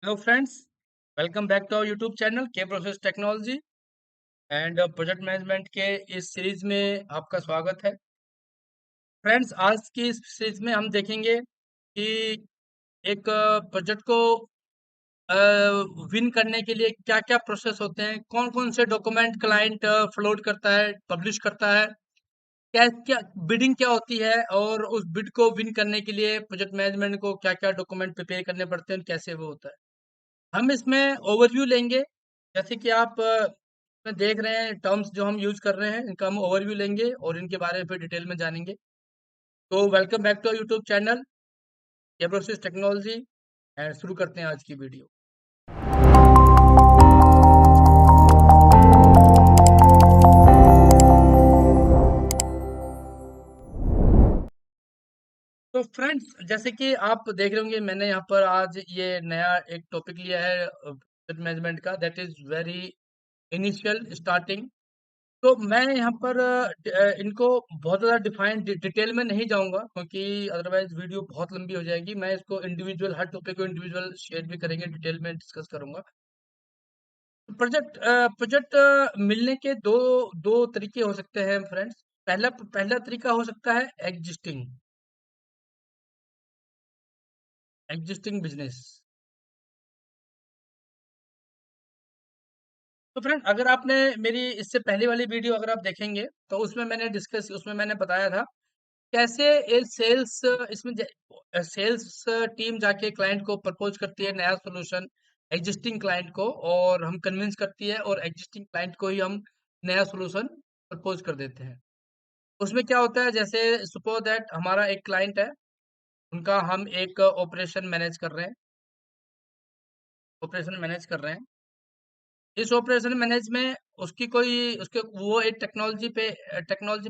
Hello friends, welcome back to our YouTube channel के process technology and project management के इस series में आपका स्वागत है। फ्रेंड्स, आज की इस सीरीज में हम देखेंगे कि एक प्रोजेक्ट को विन करने के लिए क्या-क्या प्रोसेस होते हैं, कौन-कौन से डॉक्यूमेंट क्लाइंट फ्लोट करता है, पब्लिश करता है, क्या क्या बिडिंग क्या होती है और उस बिड को विन करने के लिए प्रोजेक्ट मैनेजमेंट को क्या-क्या डॉक्यूमेंट प्रिपेयर करने पड़ते हैं और कैसे वो होता है। हम इसमें ओवरव्यू लेंगे, जैसे कि आप इसमें देख रहे हैं टर्म्स जो हम यूज कर रहे हैं, इनका हम ओवरव्यू लेंगे और इनके बारे में फिर डिटेल में जानेंगे। तो welcome back to YouTube channel केब्रोसिस टेक्नोलॉजी एंड शुरू करते हैं आज की वीडियो। तो फ्रेंड्स, जैसे कि आप देख रहे होंगे मैंने यहाँ पर आज ये नया एक टॉपिक लिया है प्रोजेक्ट मैनेजमेंट का, that is very initial starting. तो मैं यहाँ पर इनको बहुत ज़्यादा डिटेल में नहीं जाऊँगा क्योंकि अदरवाइज़ वीडियो बहुत लंबी हो जाएगी। मैं इसको इंडिविजुअल हर टॉपिक को इंडिविजुअल शेयर भी करेंगे, डिटेल में डिस्कस करूँगा। प्रोजेक्ट मिलने के 2 तरीके हो सकते हैं फ्रेंड्स। पहला तरीका हो सकता है एग्जिस्टिंग बिज़नेस। तो फ्रेंड, अगर आपने मेरी इससे पहले वाली वीडियो अगर आप देखेंगे, तो उसमें मैंने बताया था कैसे ये सेल्स इसमें सेल्स टीम जाके क्लाइंट को प्रपोज करती है नया सॉल्यूशन एग्जिस्टिंग क्लाइंट को, और हम कन्विंस करती है और एग्जिस्टिंग क्लाइंट को ही हम नया सॉल्यूशन प्रपोज कर देते हैं। उसमें क्या होता है, जैसे सपोज दैट हमारा एक क्लाइंट है, उनका हम एक ऑपरेशन मैनेज कर रहे हैं। इस ऑपरेशन मैनेज में उसकी कोई उसके वो एक टेक्नोलॉजी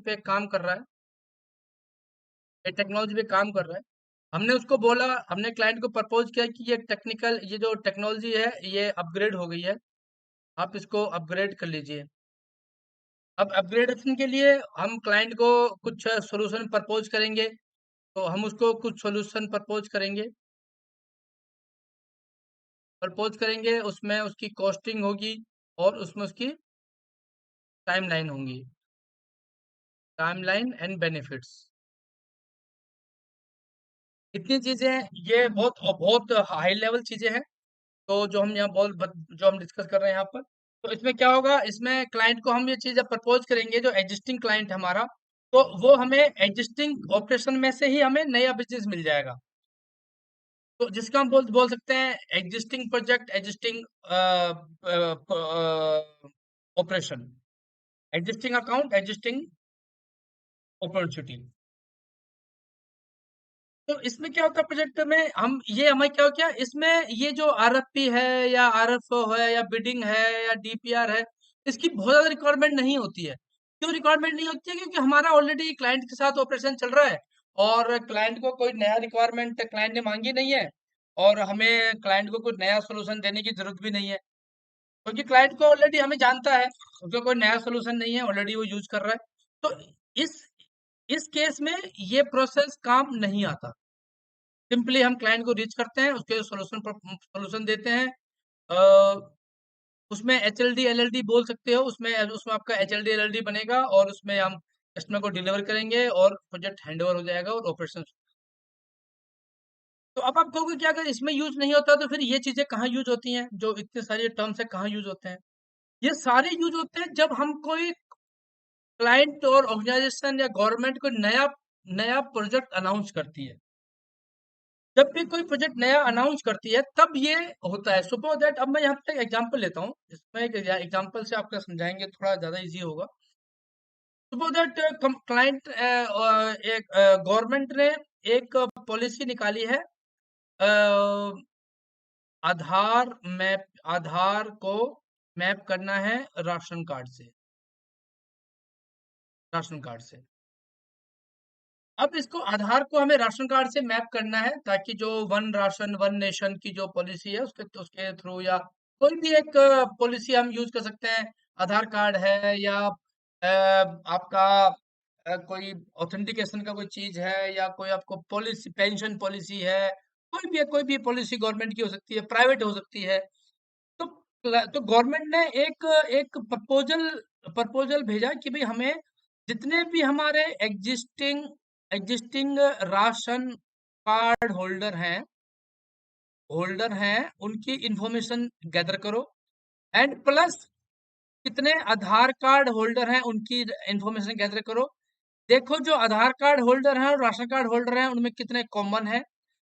पे काम कर रहा है, एक टेक्नोलॉजी पे काम कर रहा है। हमने क्लाइंट को प्रपोज किया कि ये जो टेक्नोलॉजी है ये अपग्रेड हो गई है, आप इसको अपग्रेड कर लीजिए। अब अपग्रेडेशन के लिए हम क्लाइंट को कुछ सॉल्यूशन प्रपोज करेंगे, तो हम उसको कुछ सॉल्यूशन प्रपोज करेंगे, उसमें उसकी कॉस्टिंग होगी और उसमें उसकी टाइमलाइन होंगी, टाइमलाइन एंड बेनिफिट्स। इतनी चीजें, ये बहुत बहुत हाई लेवल चीजें हैं। तो जो हम डिस्कस कर रहे हैं यहाँ पर, तो इसमें क्या होगा, इसमें क्लाइंट को हम ये चीज जब प्रपोज करेंगे, जो एग्जिस्टिंग क्लाइंट हमारा, तो वो हमें एग्जिस्टिंग ऑपरेशन में से ही हमें नया बिजनेस मिल जाएगा। तो जिसका हम बोल सकते हैं existing project, existing operation, existing account, existing opportunity. तो इसमें क्या होता है, प्रोजेक्ट में हमें क्या हो गया, इसमें ये जो आरएफपी है या आरएफओ है या बिडिंग है या डीपीआर है, इसकी बहुत ज्यादा रिक्वायरमेंट नहीं होती है। क्यों रिक्वायरमेंट नहीं होती है? क्योंकि हमारा ऑलरेडी क्लाइंट के साथ ऑपरेशन चल रहा है और क्लाइंट को कोई नया रिक्वायरमेंट क्लाइंट ने मांगी नहीं है, और हमें क्लाइंट को कुछ नया सोल्यूशन देने की जरूरत भी नहीं है, क्योंकि क्लाइंट को ऑलरेडी हमें जानता है, उसका कोई नया सोल्यूशन नहीं है, ऑलरेडी वो यूज कर रहा है। तो इस इस केस में ये प्रोसेस काम नहीं आता। सिंपली हम क्लाइंट को रीच करते हैं, उसके सॉल्यूशन देते हैं। अ, उसमें एचएलडी एलएलडी बोल सकते हो, उसमें उसमें आपका एचएलडी एलएलडी बनेगा और उसमें हम कस्टमर को डिलीवर करेंगे और प्रोजेक्ट हैंडओवर हो जाएगा और ऑपरेशन। तो अब आप कहोगे कि अगर इसमें यूज नहीं होता तो फिर ये चीजें कहाँ यूज होती हैं, जो इतने सारे टर्म्स है कहाँ यूज होते हैं? ये सारे यूज होते हैं जब हम कोई क्लाइंट और ऑर्गेनाइजेशन या गवर्नमेंट को नया नया प्रोजेक्ट अनाउंस करती है। जब भी कोई प्रोजेक्ट नया अनाउंस करती है तब ये होता है। सपोज दैट, अब मैं यहाँ पे एग्जांपल लेता हूँ, इसमें एक एग्जांपल से आपका समझाएंगे थोड़ा ज्यादा इजी होगा। सपोज दैट क्लाइंट एक गवर्नमेंट ने एक पॉलिसी निकाली है, अ, आधार को मैप करना है राशन कार्ड से। अब इसको आधार को हमें राशन कार्ड से मैप करना है, ताकि जो वन राशन वन नेशन की जो पॉलिसी है उसके थ्रू, या कोई भी एक पॉलिसी हम यूज कर सकते हैं। आधार कार्ड है या आपका कोई ऑथेंटिकेशन का कोई चीज है, या कोई आपको पॉलिसी पेंशन पॉलिसी है, कोई भी पॉलिसी गवर्नमेंट की हो सकती है, प्राइवेट हो सकती है। तो तो गवर्नमेंट ने एक एक प्रपोजल भेजा कि भाई हमें जितने भी हमारे existing existing ration card holder हैं उनकी इंफॉर्मेशन गैदर करो, एंड प्लस कितने आधार कार्ड होल्डर हैं उनकी इंफॉर्मेशन गैदर करो। देखो जो आधार कार्ड होल्डर हैं और राशन कार्ड होल्डर हैं उनमें कितने कॉमन है,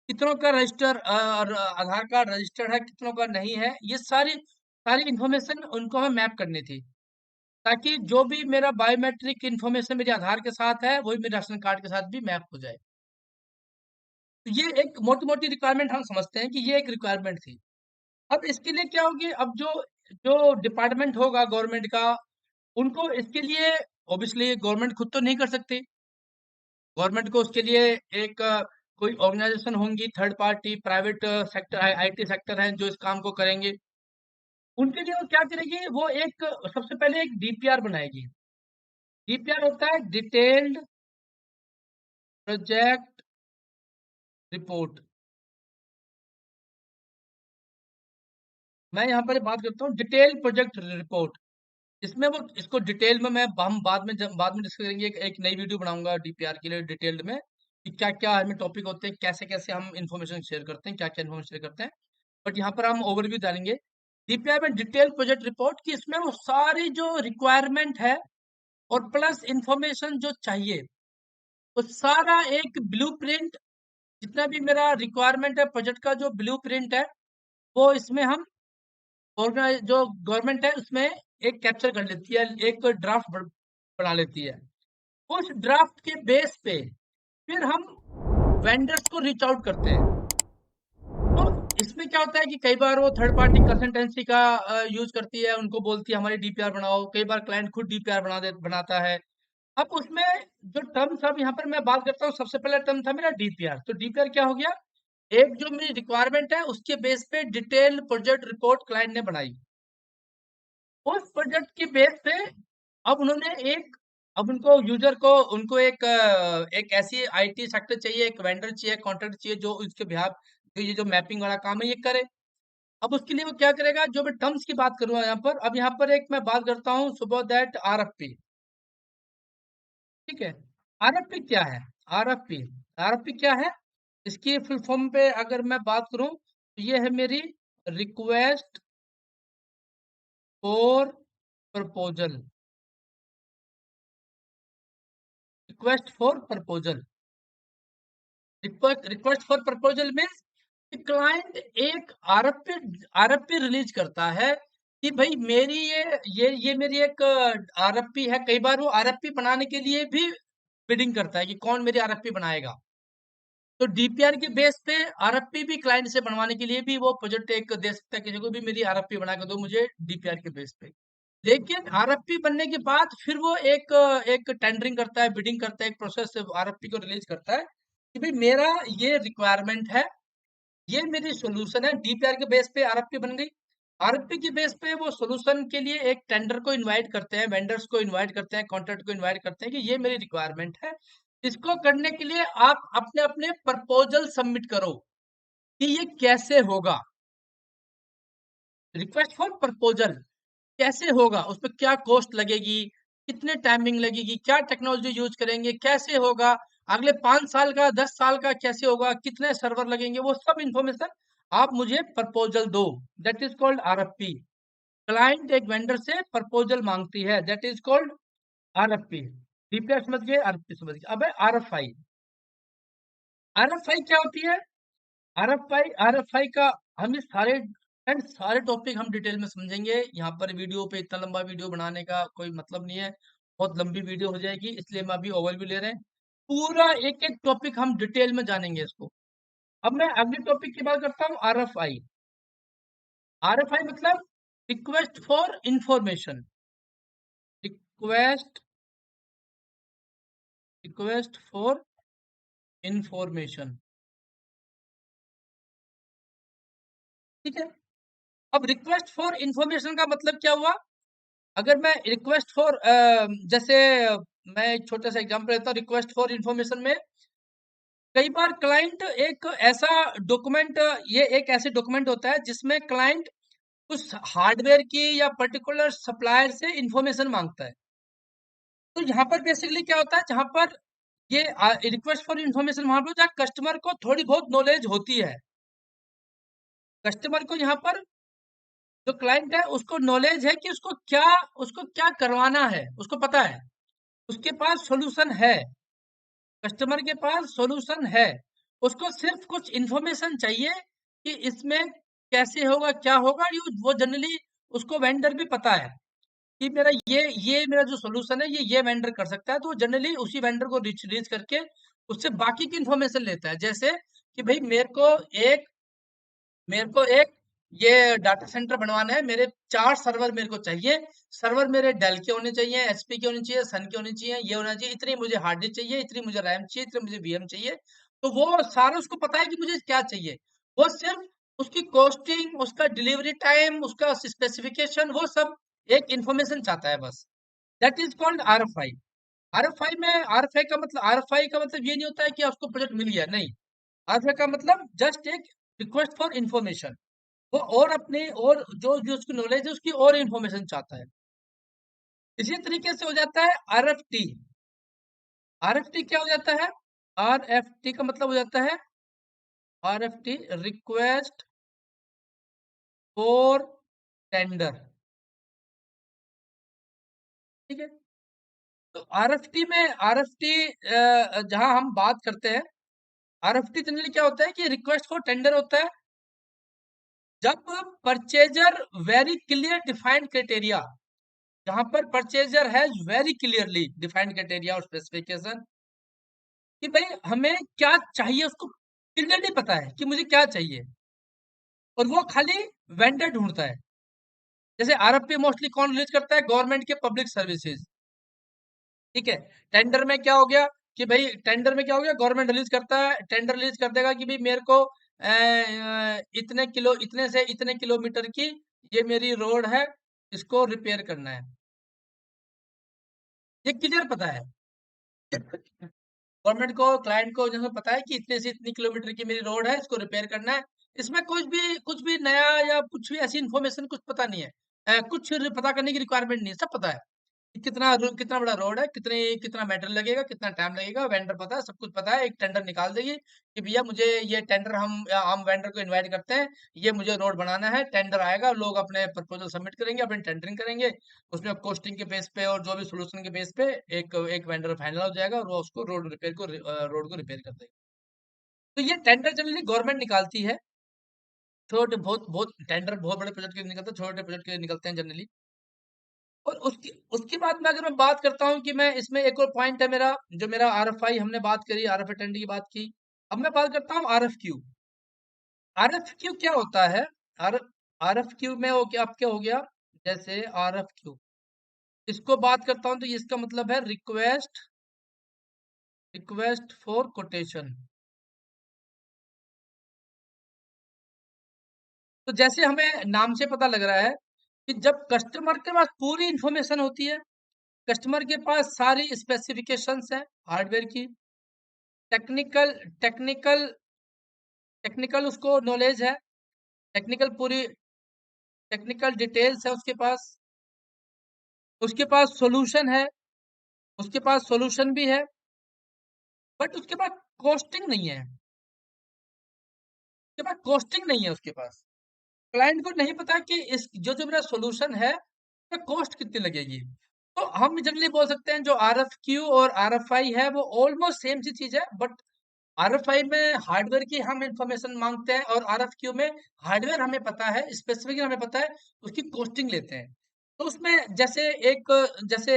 कितनों का आधार कार्ड रजिस्टर्ड है, कितनों का नहीं है। ये सारी सारी इंफॉर्मेशन उनको हमें मैप करनी थी, ताकि जो भी मेरा बायोमेट्रिक इंफॉर्मेशन मेरे आधार के साथ है वही मेरे राशन कार्ड के साथ भी मैप हो जाए। तो ये एक मोटी मोटी रिक्वायरमेंट हम समझते हैं कि ये एक रिक्वायरमेंट थी। अब इसके लिए क्या होगी, अब जो जो डिपार्टमेंट होगा गवर्नमेंट का, उनको इसके लिए ऑब्वियसली गवर्नमेंट खुद तो नहीं कर सकती। गवर्नमेंट को उसके लिए एक कोई ऑर्गेनाइजेशन होंगी, थर्ड पार्टी प्राइवेट सेक्टर है, आईटी सेक्टर है जो इस काम को करेंगे। उनके लिए वो क्या करेगी, वो एक सबसे पहले एक डीपीआर बनाएगी। डीपीआर होता है डिटेल्ड प्रोजेक्ट रिपोर्ट। मैं यहाँ पर बात करता हूँ डिटेल प्रोजेक्ट रिपोर्ट। इसमें वो इसको डिटेल में मैं हम बाद में डिस्कस करेंगे। एक नई वीडियो बनाऊंगा डीपीआर के लिए डिटेल्ड में, कि क्या क्या हमें टॉपिक होते हैं, कैसे कैसे हम इन्फॉर्मेशन शेयर करते हैं, क्या क्या इन्फॉर्मेशन शेयर करते हैं। बट यहाँ पर हम ओवरव्यू डालेंगे डीपीआर में डिटेल प्रोजेक्ट रिपोर्ट की। इसमें वो सारी जो रिक्वायरमेंट है और प्लस इंफॉर्मेशन जो चाहिए, वो सारा एक ब्लूप्रिंट, जितना भी मेरा रिक्वायरमेंट है प्रोजेक्ट का जो ब्लूप्रिंट है, वो इसमें हम ऑर्गेनाइज जो गवर्नमेंट है उसमें एक कैप्चर कर लेती है, एक ड्राफ्ट बना लेती है। उस ड्राफ्ट के बेस पे फिर हम वेंडर्स को रीच आउट करते हैं। तो इसमें क्या होता है कि कई बार वो थर्ड पार्टी कंसल्टेंसी का यूज करती है, उनको बोलती है हमारी डीपीआर बनाओ। कई बार क्लाइंट खुद डीपीआर बनाता है। अब उसमें जो टर्म्स, अब यहाँ पर मैं बात करता हूँ, सबसे पहला टर्म था मेरा डीपीआर। तो डीपीआर क्या हो गया, एक जो मेरी रिक्वायरमेंट है उसके बेस पे डिटेल प्रोजेक्ट रिपोर्ट क्लाइंट ने बनाई। उस प्रोजेक्ट के बेस पे अब उन्होंने एक, अब उनको यूजर को उनको एक ऐसी आईटी सेक्टर चाहिए, एक वेंडर चाहिए, कॉन्ट्रैक्ट चाहिए जो इसके बिहाफ ये जो मैपिंग वाला काम है ये करे। अब उसके लिए वो क्या करेगा, जो मैं टर्म्स की बात करूंगा यहाँ पर, अब यहाँ पर एक मैं बात करता हूँ सुबह दैट आरएफपी। ठीक है, आरएफपी क्या है, आरएफपी आरएफपी क्या है, इसकी फुल फॉर्म पे अगर मैं बात करूं तो ये है मेरी request for proposal. Request for proposal, request for proposal means client एक आरएफपी रिलीज करता है कि भाई मेरी ये मेरी एक आरएफपी है। कई बार वो आरएफपी बनाने के लिए भी बिडिंग करता है कि कौन मेरी आरएफपी बनाएगा। तो डीपीआर के बेस पे आरएफपी भी क्लाइंट से बनवाने के लिए भी वो प्रोजेक्ट एक दे सकता है, किसी को भी मेरी आरएफपी बना के दो मुझे डीपीआर के बेस पे। लेकिन आरएफपी बनने के बाद फिर वो एक टेंडरिंग करता है, बिडिंग करता है, एक प्रोसेस आरएफपी को रिलीज करता है कि भाई मेरा ये रिक्वायरमेंट है, ये मेरी सॉल्यूशन है। डीपीआर के बेस पे आरएफपी बन गई। आरएफपी के बेस पे वो सॉल्यूशन के लिए एक टेंडर को इनवाइट करते हैं, वेंडर्स को इनवाइट करते हैं, कॉन्ट्रैक्ट को इनवाइट करते हैं कि ये मेरी रिक्वायरमेंट है। इसको करने के लिए आप अपने अपने प्रपोजल सबमिट करो कि ये कैसे होगा। रिक्वेस्ट फॉर प्रपोजल कैसे होगा, उसमें क्या कॉस्ट लगेगी, कितने टाइमिंग लगेगी, क्या टेक्नोलॉजी यूज करेंगे, कैसे होगा, अगले 5 साल का 10 साल का कैसे होगा, कितने सर्वर लगेंगे, वो सब इंफॉर्मेशन आप मुझे प्रपोजल दो। That is called RFP. Client एक वेंडर से प्रपोजल मांगती है, that is called RFP. DPR समझ गए, आरएफपी समझ गए। अब है आरएफआई। आरएफआई क्या होती है, आरएफआई का हम इस सारे टॉपिक हम डिटेल में समझेंगे। यहाँ पर वीडियो पे इतना लंबा वीडियो बनाने का कोई मतलब नहीं है, बहुत लंबी वीडियो हो जाएगी, इसलिए मैं अभी ओवरव्यू ले रहे हैं। पूरा एक एक टॉपिक हम डिटेल में जानेंगे इसको। अब मैं अगले टॉपिक की बात करता हूँ, आरएफआई। आरएफआई मतलब request for information. Request request for information. ठीक है, अब रिक्वेस्ट फॉर इंफॉर्मेशन का मतलब क्या हुआ। अगर मैं रिक्वेस्ट फॉर जैसे मैं एक छोटा सा एग्जांपल लेता हूँ, रिक्वेस्ट फॉर इंफॉर्मेशन में कई बार क्लाइंट एक ऐसा डॉक्यूमेंट, ये एक ऐसे डॉक्यूमेंट होता है जिसमें क्लाइंट उस हार्डवेयर की या पर्टिकुलर सप्लायर से इंफॉर्मेशन मांगता है। तो यहाँ पर बेसिकली क्या होता है, जहाँ पर ये रिक्वेस्ट फॉर इंफॉर्मेशन वहां पर जहाँ कस्टमर को थोड़ी बहुत नॉलेज होती है, कस्टमर को यहाँ पर जो क्लाइंट है उसको नॉलेज है कि उसको क्या करवाना है, उसको पता है, उसके पास सॉल्यूशन है, कस्टमर के पास सॉल्यूशन है, उसको सिर्फ कुछ इंफॉर्मेशन चाहिए कि इसमें कैसे होगा, क्या होगा। वो जनरली उसको वेंडर भी पता है कि ये मेरा जो सॉल्यूशन है ये वेंडर कर सकता है, तो वो जनरली उसी वेंडर को रीच रीच करके उससे बाकी की इंफॉर्मेशन लेता है। जैसे कि भाई मेरे को एक ये डाटा सेंटर बनवाना है, मेरे 4 सर्वर मेरे को चाहिए। सर्वर मेरे डेल के होने चाहिए, एचपी के होने चाहिए, सन के होने चाहिए, ये होना चाहिए, इतनी मुझे हार्ड डिस्क चाहिए, इतनी मुझे रैम चाहिए, इतनी मुझे वीएम चाहिए। तो वो सारा उसको पता है कि मुझे क्या चाहिए। वो सिर्फ उसकी कॉस्टिंग, उसका डिलीवरी टाइम, उसका स्पेसिफिकेशन, वो सब एक इंफॉर्मेशन चाहता है बस। That is called RFI. RFI का मतलब ये नहीं होता है कि आपको प्रोजेक्ट मिल गया, नहीं। आरएफआई का मतलब जस्ट एक रिक्वेस्ट फॉर इंफॉर्मेशन। वो और अपने और जो जो उसकी नॉलेज है उसकी और इंफॉर्मेशन चाहता है। इसी तरीके से हो जाता है आरएफटी। आरएफटी क्या हो जाता है? आरएफटी का मतलब हो जाता है, आरएफटी रिक्वेस्ट फॉर टेंडर। ठीक है। तो आरएफटी जहां हम बात करते हैं, आरएफटी जनरली क्या होता है कि रिक्वेस्ट फॉर टेंडर होता है जब purchaser very clear defined criteria, जहां पर purchaser has very clearly defined criteria और स्पेसिफिकेशन कि भाई हमें क्या चाहिए, उसको क्लियरली पता है कि मुझे क्या चाहिए, और वो खाली वेंडर ढूंढता है। जैसे आरएफपी मोस्टली कौन रिलीज करता है? गवर्नमेंट के पब्लिक सर्विसेज। ठीक है। टेंडर में क्या हो गया कि भाई टेंडर में क्या हो गया, गवर्नमेंट रिलीज करता है, टेंडर रिलीज कर देगा कि भाई मेरे को इतने से इतने किलोमीटर की ये मेरी रोड है, इसको रिपेयर करना है। ये क्लियर पता है गवर्नमेंट को, क्लाइंट को जैसे पता है कि इतने से इतनी किलोमीटर की मेरी रोड है, इसको रिपेयर करना है। इसमें कुछ भी नया या कुछ भी ऐसी इन्फॉर्मेशन कुछ पता नहीं है। कुछ पता करने की रिक्वायरमेंट नहीं है, सब पता है कि कितना बड़ा रोड है, कितना मेटेरियल लगेगा, कितना टाइम लगेगा, वेंडर पता है, सब कुछ पता है। एक टेंडर निकाल देगी कि भैया मुझे ये टेंडर, हम वेंडर को इनवाइट करते हैं, ये मुझे रोड बनाना है। टेंडर आएगा, लोग अपने प्रपोजल सबमिट करेंगे, अपनी टेंडरिंग करेंगे, उसमें कॉस्टिंग के बेस पे और जो भी सोल्यूशन के बेस पे एक एक वेंडर फाइनल हो जाएगा और वो उसको रोड को रिपेयर कर देगा। तो ये टेंडर जनरली गवर्नमेंट निकालती है। छोटे बहुत बहुत टेंडर बहुत बड़े प्रोजेक्ट के लिए निकलते हैं, छोटे प्रोजेक्ट के लिए निकलते हैं जनरली। और उसकी उसके बाद में अगर मैं बात करता हूँ कि मैं इसमें एक और पॉइंट है मेरा, जो मेरा आरएफआई, हमने बात करी आरएफ टेंडर की बात की। अब मैं बात करता हूँ आरएफक्यू। आरएफक्यू क्या होता है? आर आरएफक्यू में वो क्या, अब क्या हो गया, जैसे आरएफक्यू, इसको बात करता हूँ तो ये इसका मतलब है रिक्वेस्ट फॉर कोटेशन। तो जैसे हमें नाम से पता लग रहा है कि जब कस्टमर के पास पूरी इंफॉर्मेशन होती है, कस्टमर के पास सारी स्पेसिफिकेशंस है हार्डवेयर की, टेक्निकल टेक्निकल टेक्निकल उसको नॉलेज है, टेक्निकल पूरी टेक्निकल डिटेल्स है उसके पास सॉल्यूशन है, उसके पास सॉल्यूशन भी है, बट उसके पास कॉस्टिंग नहीं है, उसके पास कॉस्टिंग नहीं है उसके पास। क्लाइंट को नहीं पता कि इस जो जो मेरा सॉल्यूशन है कॉस्ट कितनी लगेगी। तो हम जनरली बोल सकते हैं जो आरएफक्यू और आरएफआई है वो ऑलमोस्ट सेम सी चीज है, बट आरएफआई में हार्डवेयर की हम इंफॉर्मेशन मांगते हैं और आरएफक्यू में हार्डवेयर हमें पता है, स्पेसिफिक हमें पता है, उसकी कॉस्टिंग लेते हैं। तो उसमें जैसे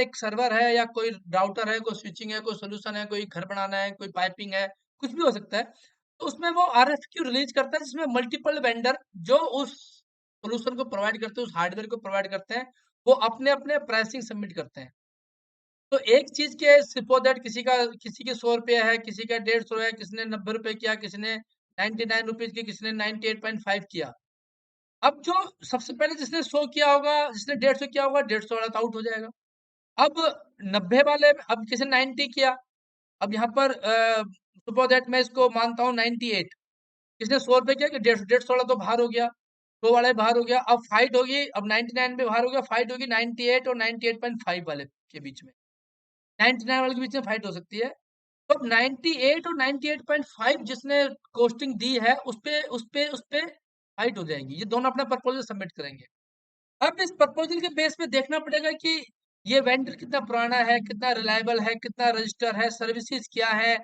एक सर्वर है या कोई राउटर है, कोई स्विचिंग है, कोई सोल्यूशन है, कोई घर बनाना है, कोई पाइपिंग है, कुछ भी हो सकता है। तो उसमें वो आरएफक्यू रिलीज करता है जिसमें मल्टीपल वेंडर जो उस सोल्यूशन को प्रोवाइड करते हैं, उस हार्डवेयर को प्रोवाइड करते हैं, वो अपने अपने प्राइसिंग सबमिट करते हैं। तो एक चीज के सपोज दैट किसी की 100 रुपया है, किसी का 150 है, किसी ने 90 रुपए किया, किसी ने 99 रुपीज की, किसी ने 98.5 किया। अब जो सबसे पहले जिसने 100 किया होगा, जिसने 150 किया होगा, 150 वाला तो आउट हो जाएगा। अब 90 वाले अब किसी ने 90 किया, अब यहाँ पर सुपर दैट मैं इसको मानता हूँ 98। इसने 100 रुपए किया कि 150 वाला तो बाहर हो गया, 100 वाला भी बाहर हो गया। अब फाइट होगी, अब 99 पे बाहर हो गया, फाइट होगी 98 और 98.5 वाले के बीच में, 99 वाले के बीच में फाइट हो सकती है। तो 98 और 98.5 जिसने कोस्टिंग दी है उस पे फाइट हो जाएगी। ये दोनों अपना प्रपोजल सबमिट करेंगे। अब इस प्रपोजल के बेस पे देखना पड़ेगा कि ये वेंडर कितना पुराना है, कितना रिलायबल है, कितना रजिस्टर है, सर्विसेज क्या है,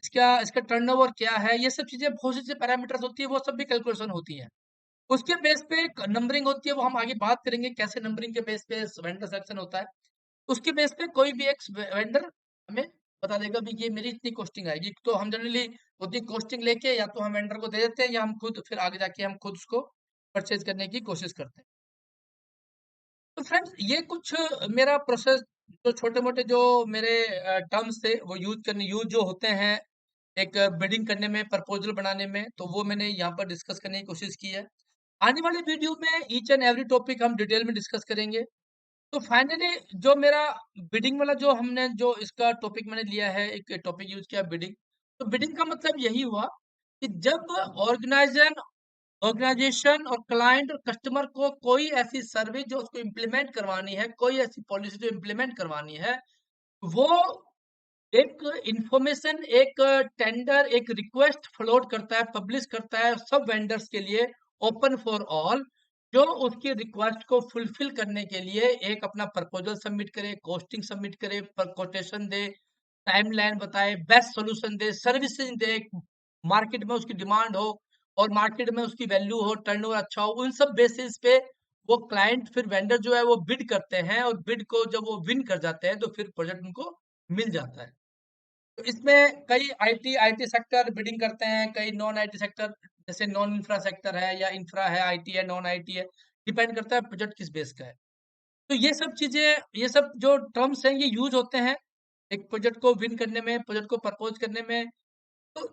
इसका इसका टर्नओवर क्या है, ये सब चीजें बहुत सी पैरामीटर्स होती है, वो सब भी कैलकुलेशन होती है। उसके बेस पे एक नंबरिंग होती है, वो हम आगे बात करेंगे कैसे नंबरिंग के बेस पे वेंडर सिलेक्शन होता है। उसके बेस पे कोई भी एक वेंडर हमें बता देगा भी ये मेरी इतनी कॉस्टिंग आएगी, तो हम जनरली उतनी कॉस्टिंग लेके या तो हम वेंडर को दे देते हैं या हम खुद फिर आगे जाके हम खुद उसको परचेज करने की कोशिश करते हैं। तो फ्रेंड्स ये कुछ मेरा प्रोसेस, जो छोटे मोटे जो मेरे टर्म्स थे वो यूज जो होते हैं एक बिडिंग करने में, प्रपोजल बनाने में, तो वो मैंने यहाँ पर डिस्कस करने की कोशिश की है। आने वाले वीडियो में ईच एंड एवरी टॉपिक हम डिटेल में डिस्कस करेंगे। तो फाइनली जो मेरा बिडिंग वाला जो हमने जो इसका टॉपिक मैंने लिया है, एक टॉपिक यूज किया बिडिंग। तो बिडिंग का मतलब यही हुआ कि जब ऑर्गेनाइजर ऑर्गेनाइजेशन और क्लाइंट और कस्टमर को कोई ऐसी सर्विस जो उसको इम्प्लीमेंट करवानी है, कोई ऐसी पॉलिसी जो इम्प्लीमेंट करवानी है, वो एक इंफॉर्मेशन, एक टेंडर, एक रिक्वेस्ट फ्लोट करता है, पब्लिश करता है सब वेंडर्स के लिए, ओपन फॉर ऑल, जो उसकी रिक्वेस्ट को फुलफिल करने के लिए एक अपना प्रपोजल सबमिट करे, कॉस्टिंग सबमिट करे, कोटेशन दे, टाइमलाइन बताए, बेस्ट सॉल्यूशन दे, सर्विसेज दे, मार्केट में उसकी डिमांड हो और मार्केट में उसकी वैल्यू हो, टर्नओवर अच्छा हो, उन सब बेसिस पे वो क्लाइंट फिर वेंडर जो है वो बिड करते हैं, और बिड को जब वो विन कर जाते हैं तो फिर प्रोजेक्ट उनको मिल जाता है। तो इसमें कई आईटी आईटी सेक्टर बिडिंग करते हैं, कई नॉन आईटी सेक्टर, जैसे नॉन इंफ्रा सेक्टर है या इंफ्रा है, आईटी है, नॉन आईटी है, डिपेंड करता है प्रोजेक्ट किस बेस का है। तो ये सब चीजें, ये सब जो टर्म्स हैं ये यूज होते हैं एक प्रोजेक्ट को विन करने में, प्रोजेक्ट को प्रपोज करने में। तो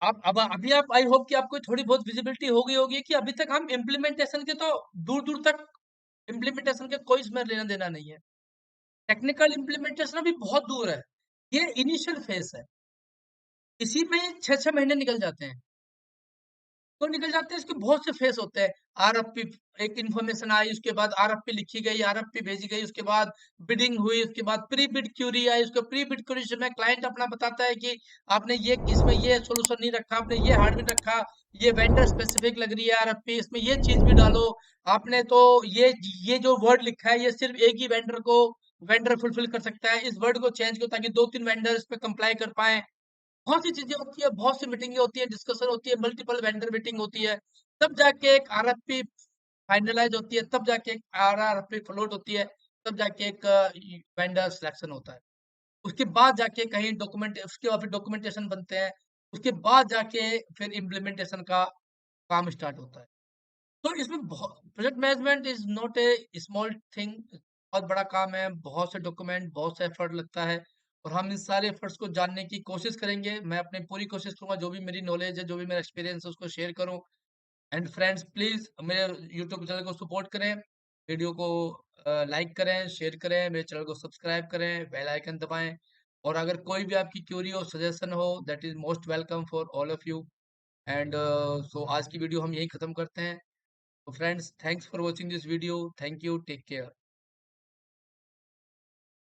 आप अब अभी आप आई होप कि आपको थोड़ी बहुत विजिबिलिटी हो गई होगी कि अभी तक हम इम्प्लीमेंटेशन के तो दूर दूर तक इम्प्लीमेंटेशन के कोई इसमें लेना देना नहीं है। टेक्निकल इम्प्लीमेंटेशन अभी बहुत दूर है, ये इनिशियल फेज है। इसी में 6-6 महीने निकल जाते हैं। तो निकल जाते हैं, इसके बहुत से फेस होते हैं। आरएफपी, एक इन्फॉर्मेशन आई, उसके बाद आरएफपी लिखी गई, आरएफपी भेजी गई, उसके बाद बिडिंग हुई, उसके बाद प्री बिड क्यूरी आई, उसको प्री बिड क्यूरी में क्लाइंट अपना बताता है कि आपने ये इसमें ये सोल्यूशन नहीं रखा, आपने ये हार्डवेयर रखा, ये वेंडर स्पेसिफिक लग रही है आरएफपी, इसमें ये चीज भी डालो, आपने तो ये जो वर्ड लिखा है ये सिर्फ एक ही वेंडर को वेंडर फुलफिल कर सकता है, इस वर्ड को चेंज करो ताकि 2-3 वेंडर इस पे कंप्लाई कर पाए। बहुत सी चीजें होती है, बहुत सी मीटिंगें होती है, डिस्कशन होती है, मल्टीपल वेंडर मीटिंग होती है, तब जाके एक आरएफपी फाइनलाइज होती है, तब जाके एक आरआरएफपी फ्लोट होती है, तब जाके एक वेंडर सिलेक्शन होता है। उसके बाद जाके कहीं डॉक्यूमेंट, उसके बाद फिर डॉक्यूमेंटेशन बनते हैं, उसके बाद जाके फिर इम्प्लीमेंटेशन का काम स्टार्ट होता है। तो इसमें बहुत, project management is not a small thing, बहुत बड़ा काम है, बहुत से डॉक्यूमेंट, बहुत सा एफर्ट लगता है, और हम इन सारे एफर्ट्स को जानने की कोशिश करेंगे। मैं अपनी पूरी कोशिश करूंगा जो भी मेरी नॉलेज है, जो भी मेरा एक्सपीरियंस है उसको शेयर करूं। एंड फ्रेंड्स प्लीज मेरे यूट्यूब चैनल को सपोर्ट करें, वीडियो को लाइक करें, शेयर करें, मेरे चैनल को सब्सक्राइब करें, बेल आइकन दबाएं, और अगर कोई भी आपकी क्यूरी हो, सजेशन हो, that is most welcome for all of you. And so आज की वीडियो हम यही खत्म करते हैं। So friends, thanks for watching this video. Thank you. Take care.